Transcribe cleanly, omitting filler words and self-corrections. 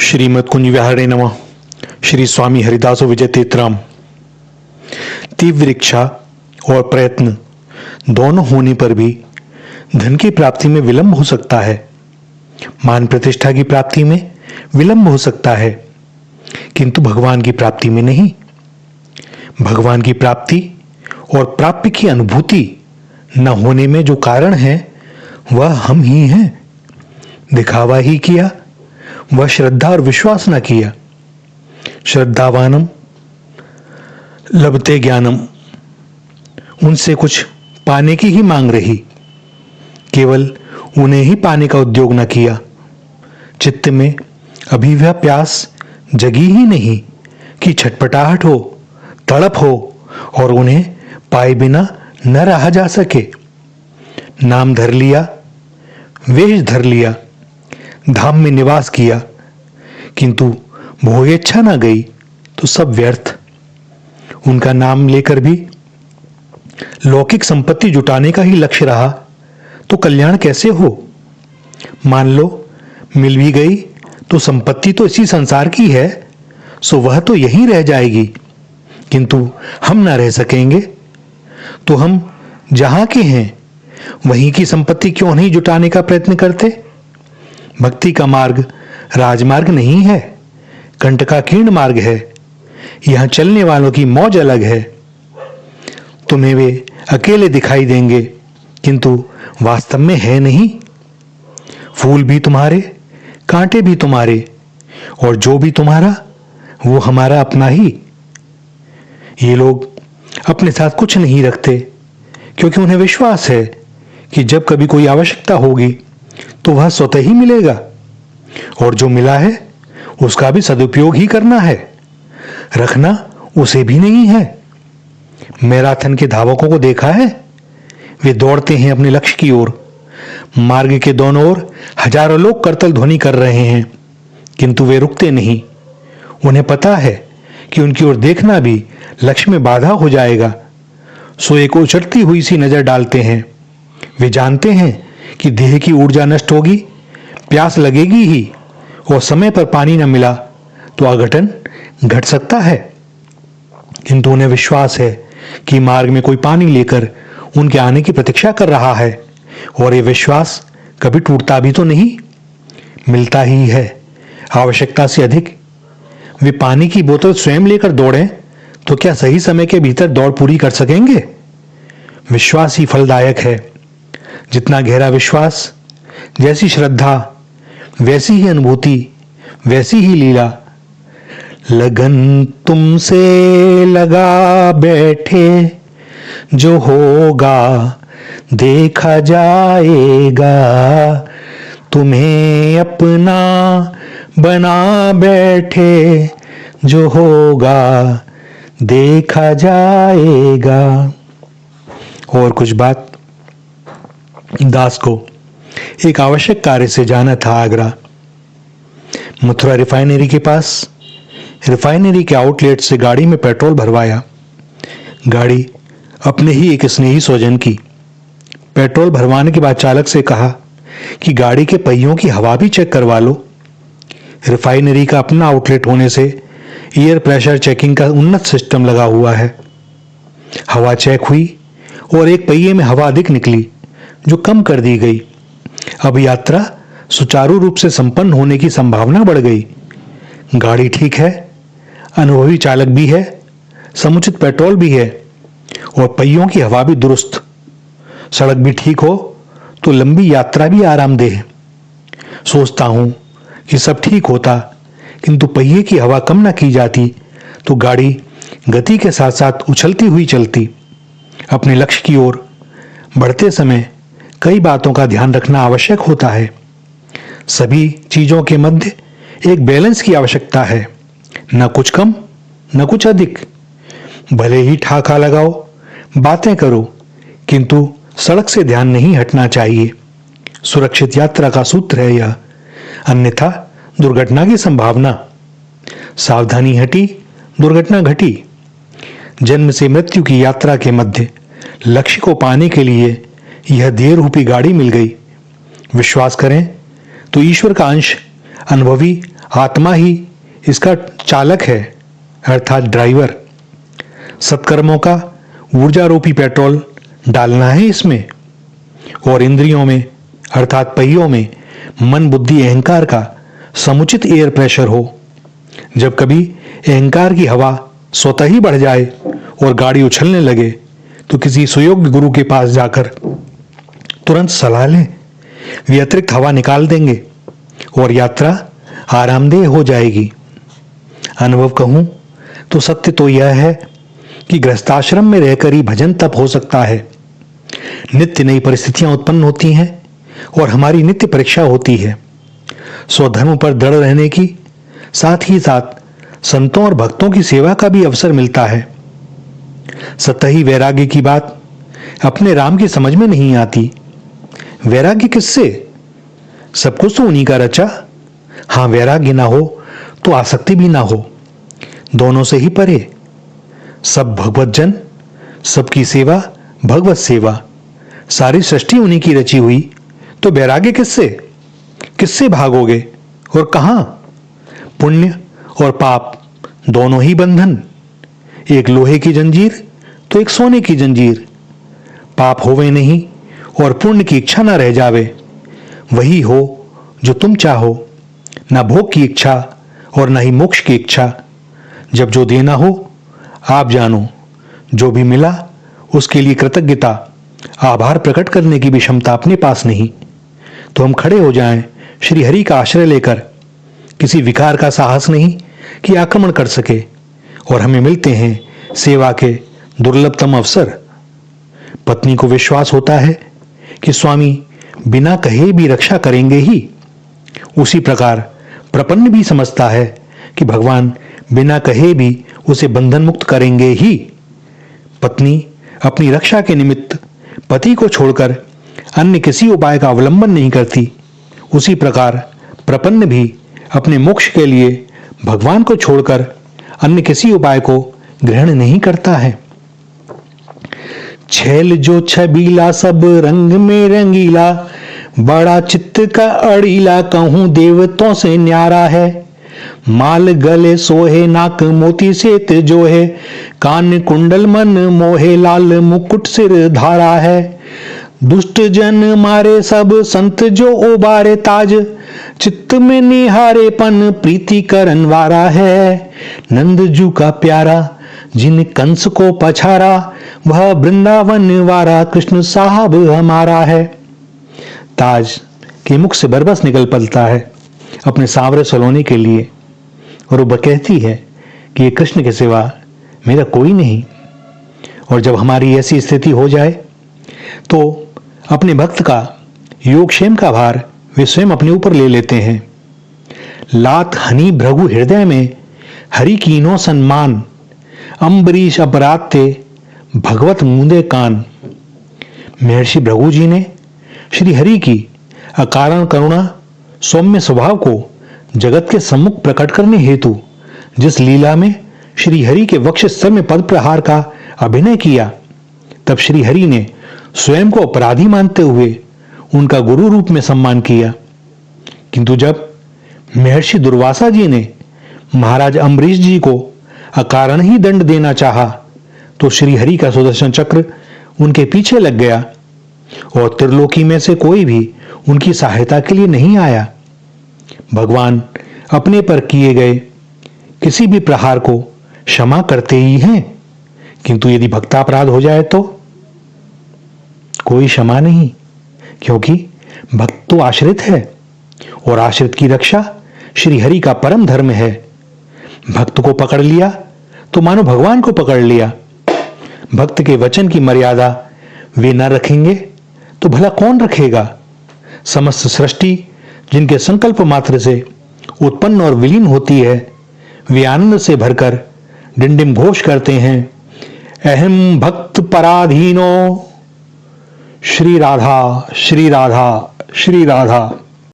श्रीमद कुंज विहारे नमः। श्री स्वामी हरिदासो विजय तेतराम। तीव्र इच्छा और प्रयत्न दोनों होने पर भी धन की प्राप्ति में विलंब हो सकता है, मान प्रतिष्ठा की प्राप्ति में विलंब हो सकता है, किंतु भगवान की प्राप्ति में नहीं। भगवान की प्राप्ति और प्राप्य की अनुभूति न होने में जो कारण है वह हम ही हैं। दिखावा ही किया, वह श्रद्धा और विश्वास न किया। श्रद्धावानम लभते ज्ञानम, उनसे कुछ पाने की ही मांग रही, केवल उन्हें ही पाने का उद्योग न किया। चित्त में अभी वह प्यास जगी ही नहीं कि छटपटाहट हो, तड़प हो और उन्हें पाए बिना न रहा जा सके। नाम धर लिया, वेश धर लिया, धाम में निवास किया, किंतु भोगेच्छा न गई तो सब व्यर्थ। उनका नाम लेकर भी लौकिक संपत्ति जुटाने का ही लक्ष्य रहा तो कल्याण कैसे हो। मान लो मिल भी गई तो संपत्ति तो इसी संसार की है, सो वह तो यहीं रह जाएगी, किंतु हम ना रह सकेंगे। तो हम जहां के हैं वहीं की संपत्ति क्यों नहीं जुटाने का प्रयत्न करते। भक्ति का मार्ग राजमार्ग नहीं है, कंटकाकीर्ण मार्ग है। यहां चलने वालों की मौज अलग है। तुम्हें वे अकेले दिखाई देंगे, किंतु वास्तव में है नहीं। फूल भी तुम्हारे, कांटे भी तुम्हारे, और जो भी तुम्हारा वो हमारा अपना ही। ये लोग अपने साथ कुछ नहीं रखते, क्योंकि उन्हें विश्वास है कि जब कभी कोई आवश्यकता होगी तो वह स्वतः ही मिलेगा, और जो मिला है उसका भी सदुपयोग ही करना है, रखना उसे भी नहीं है। मैराथन के धावकों को देखा है, वे दौड़ते हैं अपने लक्ष्य की ओर। मार्ग के दोनों ओर हजारों लोग करतल ध्वनि कर रहे हैं, किंतु वे रुकते नहीं। उन्हें पता है कि उनकी ओर देखना भी लक्ष्य में बाधा हो जाएगा, सो एक उछलती हुई सी नजर डालते हैं। वे जानते हैं कि देह की ऊर्जा नष्ट होगी, प्यास लगेगी ही, और समय पर पानी न मिला तो अघटन घट सकता है। किंतु उन्हें विश्वास है कि मार्ग में कोई पानी लेकर उनके आने की प्रतीक्षा कर रहा है, और ये विश्वास कभी टूटता भी तो नहीं, मिलता ही है आवश्यकता से अधिक। वे पानी की बोतल स्वयं लेकर दौड़ें तो क्या सही समय के भीतर दौड़ पूरी कर सकेंगे। विश्वास ही फलदायक है। जितना गहरा विश्वास, जैसी श्रद्धा, वैसी ही अनुभूति, वैसी ही लीला। लगन तुमसे लगा बैठे, जो होगा देखा जाएगा। तुम्हें अपना बना बैठे, जो होगा देखा जाएगा। और कुछ बात। दास को एक आवश्यक कार्य से जाना था आगरा। मथुरा रिफाइनरी के पास रिफाइनरी के आउटलेट से गाड़ी में पेट्रोल भरवाया। गाड़ी अपने ही एक स्नेही स्वजन की। पेट्रोल भरवाने के बाद चालक से कहा कि गाड़ी के पहियों की हवा भी चेक करवा लो। रिफाइनरी का अपना आउटलेट होने से एयर प्रेशर चेकिंग का उन्नत सिस्टम लगा हुआ है। हवा चेक हुई और एक पहिए में हवा अधिक निकली, जो कम कर दी गई। अब यात्रा सुचारू रूप से संपन्न होने की संभावना बढ़ गई। गाड़ी ठीक है, अनुभवी चालक भी है, समुचित पेट्रोल भी है, और पहियों की हवा भी दुरुस्त। सड़क भी ठीक हो तो लंबी यात्रा भी आरामदेह। सोचता हूं कि सब ठीक होता, किंतु पहिए की हवा कम न की जाती तो गाड़ी गति के साथ साथ उछलती हुई चलती। अपने लक्ष्य की ओर बढ़ते समय कई बातों का ध्यान रखना आवश्यक होता है। सभी चीजों के मध्य एक बैलेंस की आवश्यकता है, न कुछ कम न कुछ अधिक। भले ही ठाका लगाओ, बातें करो, किंतु सड़क से ध्यान नहीं हटना चाहिए। सुरक्षित यात्रा का सूत्र है यह, अन्यथा दुर्घटना की संभावना। सावधानी हटी, दुर्घटना घटी। जन्म से मृत्यु की यात्रा के मध्य लक्ष्य को पाने के लिए यह देर रूपी गाड़ी मिल गई। विश्वास करें तो ईश्वर का अंश अनुभवी आत्मा ही इसका चालक है, अर्थात ड्राइवर। सत्कर्मों का ऊर्जारूपी पेट्रोल डालना है इसमें, और इंद्रियों में अर्थात पहियों में मन बुद्धि अहंकार का समुचित एयर प्रेशर हो। जब कभी अहंकार की हवा स्वतः ही बढ़ जाए और गाड़ी उछलने लगे तो किसी सुयोग्य गुरु के पास जाकर तुरंत सलाह लें। वे अतिरिक्त हवा निकाल देंगे और यात्रा आरामदेह हो जाएगी। अनुभव कहूं तो सत्य तो यह है कि गृहस्थाश्रम में रहकर ही भजन तप हो सकता है। नित्य नई परिस्थितियां उत्पन्न होती हैं और हमारी नित्य परीक्षा होती है। स्वधर्म पर दृढ़ रहने की साथ ही साथ संतों और भक्तों की सेवा का भी अवसर मिलता है। सतही वैराग्य की बात अपने राम की समझ में नहीं आती। वैराग्य किससे? सब कुछ तो उन्हीं का रचा। हाँ, वैराग्य ना हो तो आसक्ति भी ना हो, दोनों से ही परे। सब भगवत जन, सबकी सेवा भगवत सेवा, सारी सृष्टि उन्हीं की रची हुई, तो वैराग्य किससे? किससे भागोगे और कहां? पुण्य और पाप दोनों ही बंधन, एक लोहे की जंजीर तो एक सोने की जंजीर। पाप होवे नहीं और पुण्य की इच्छा ना रह जावे, वही हो जो तुम चाहो। ना भोग की इच्छा और ना ही मोक्ष की इच्छा। जब जो देना हो आप जानो, जो भी मिला उसके लिए कृतज्ञता, आभार प्रकट करने की भी क्षमता अपने पास नहीं। तो हम खड़े हो जाएं श्री हरि का आश्रय लेकर। किसी विकार का साहस नहीं कि आक्रमण कर सके, और हमें मिलते हैं सेवा के दुर्लभतम अवसर। पत्नी को विश्वास होता है कि स्वामी बिना कहे भी रक्षा करेंगे ही। उसी प्रकार प्रपन्न भी समझता है कि भगवान बिना कहे भी उसे बंधन मुक्त करेंगे ही। पत्नी अपनी रक्षा के निमित्त पति को छोड़कर अन्य किसी उपाय का अवलंबन नहीं करती। उसी प्रकार प्रपन्न भी अपने मोक्ष के लिए भगवान को छोड़कर अन्य किसी उपाय को ग्रहण नहीं करता है। छैल जो छबीला सब रंग में रंगीला, बड़ा चित्त का अड़ीला कहूं देवतों से न्यारा है। माल गले सोहे नाक मोती सेत जो है, कान कुंडल मन मोहे लाल मुकुट सिर धारा है। दुष्ट जन मारे सब संत जो उबारे ताज, चित्त में निहारेपन प्रीति करन वारा है। नंद जू का प्यारा जिन कंस को पछारा, वह वृंदावन वारा कृष्ण साहब हमारा है। ताज के मुख से बरबस निकल पड़ता है अपने सांवरे सलोने के लिए, और वह कहती है कि ये कृष्ण के सिवा मेरा कोई नहीं। और जब हमारी ऐसी स्थिति हो जाए तो अपने भक्त का योगक्षेम का भार वे स्वयं अपने ऊपर ले लेते हैं। लात हनी भृगु हृदय में हरि कीनो सम्मान, अम्बरीश अपराध ते भगवत मूंदे कान। महर्षि भृगु जी ने श्री हरि की अकारण करुणा सौम्य स्वभाव को जगत के सम्मुख प्रकट करने हेतु जिस लीला में श्री हरि के वक्ष स्थल में पद प्रहार का अभिनय किया, तब श्री हरि ने स्वयं को अपराधी मानते हुए उनका गुरु रूप में सम्मान किया। किंतु जब महर्षि दुर्वासा जी ने महाराज अम्बरीश जी को अकारण ही दंड देना चाहा, तो श्री हरि का सुदर्शन चक्र उनके पीछे लग गया और त्रिलोकी में से कोई भी उनकी सहायता के लिए नहीं आया। भगवान अपने पर किए गए किसी भी प्रहार को क्षमा करते ही हैं, किंतु यदि भक्तापराध हो जाए तो कोई क्षमा नहीं, क्योंकि भक्त तो आश्रित है और आश्रित की रक्षा श्री हरि का परम धर्म है। भक्त को पकड़ लिया तो मानो भगवान को पकड़ लिया। भक्त के वचन की मर्यादा वे न रखेंगे तो भला कौन रखेगा। समस्त सृष्टि जिनके संकल्प मात्र से उत्पन्न और विलीन होती है, वे आनंद से भरकर डिंडिम घोष करते हैं, अहम भक्त पराधीनो, श्री राधा श्री राधा श्री राधा।